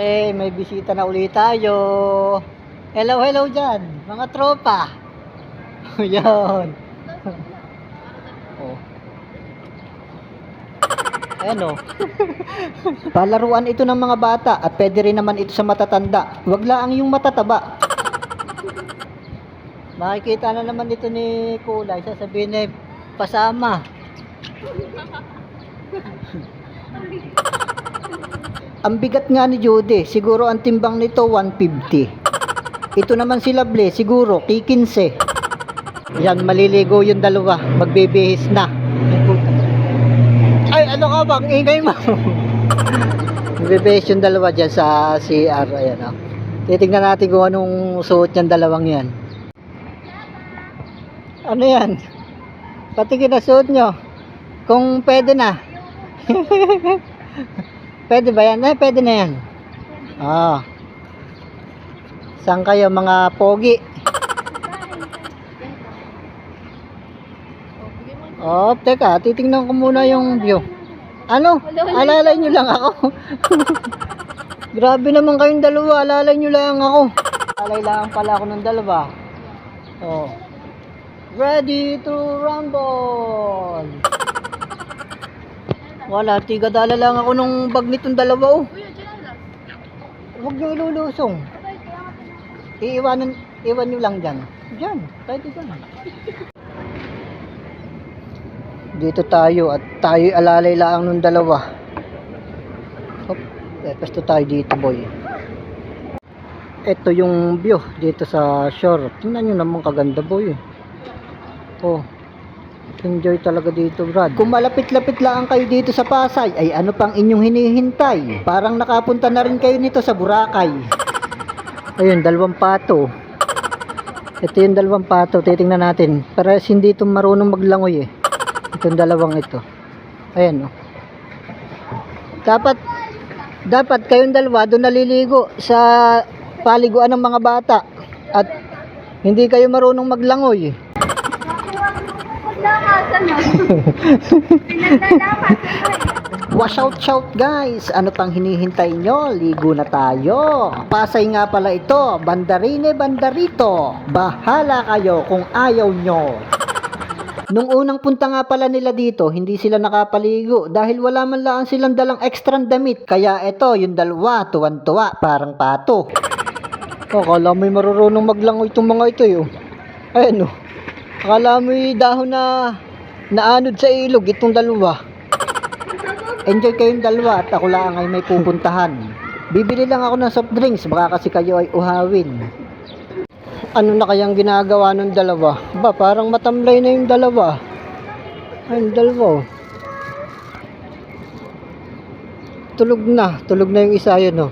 Okay, may bisita na ulit tayo. Hello, hello dyan, mga tropa. Yan. Oh. Ayan o. Palaruan ito ng mga bata at pwede rin naman ito sa matatanda. Wag lang yung matataba. Makikita na naman ito ni Kulay. Sasabihin na pasama. Ang bigat nga ni Judy, siguro ang timbang nito 150. Ito naman si Lovely, siguro kikinse. Yan, maliligo yung dalawa, magbibihis na. Ay, ano ka bang ingay mo? Magbibihis yung dalawa dyan sa CR. Ayan o. Titignan natin kung anong suot yung dalawang yan. Ano yan? Patingin na suot nyo. Kung pwede na. Pwede ba yan? Eh, pwede na yan. Ah. Saan kayo mga pogi? Oh, teka, titingnan ko muna yung view. Ano? Alalay nyo lang ako. Grabe naman kayong dalawa. Alalay nyo lang ako. Alalay lang pala ako ng dalawa. Oh. Ready to rumble. Wala, tigadala lang ako nung bag nitong dalawa oh. Huwag nyo ilulusong. Iwan nyo lang dyan. Dyan, pwede dyan. Dito tayo at tayo alalay lang nung dalawa. Hop, pesto tayo dito boy. Ito yung view dito sa shore. Tingnan nyo naman kaganda boy. Oh. Enjoy talaga dito, Brad. Kung malapit-lapit lang kayo dito sa Pasay, ay ano pang inyong hinihintay? Parang nakapunta na rin kayo nito sa Boracay. Ayun, dalawang pato. Ito yung dalawang pato, titingnan natin. Parehas hindi ito marunong maglangoy eh. Itong dalawang ito. Ayan oh. Dapat kayong dalawa doon naliligo sa paliguan ng mga bata. At hindi kayo marunong maglangoy eh. Shout guys, ano pang hinihintay nyo? Ligo na tayo. Pasay nga pala ito, Bandarine Bandarito. Bahala kayo kung ayaw nyo. Nung unang punta nga pala nila dito, hindi sila nakapaligo dahil wala man lang silang dalang extra damit. Kaya ito, yung dalawa, tuwan-tuwa, parang pato. Akala mo'y marunong maglangoy itong mga ito yun. Ayan o. Akala mo'y dahon na naanod sa ilog itong dalawa. Enjoy kayong dalawa at ako lang ay may pupuntahan. Bibili lang ako ng soft drinks baka kasi kayo ay uhawin. Ano na kayang ginagawa ng dalawa? Ba, parang matamlay na yung dalawa. Ay, yung dalawa. Tulog na yung isa yun oh.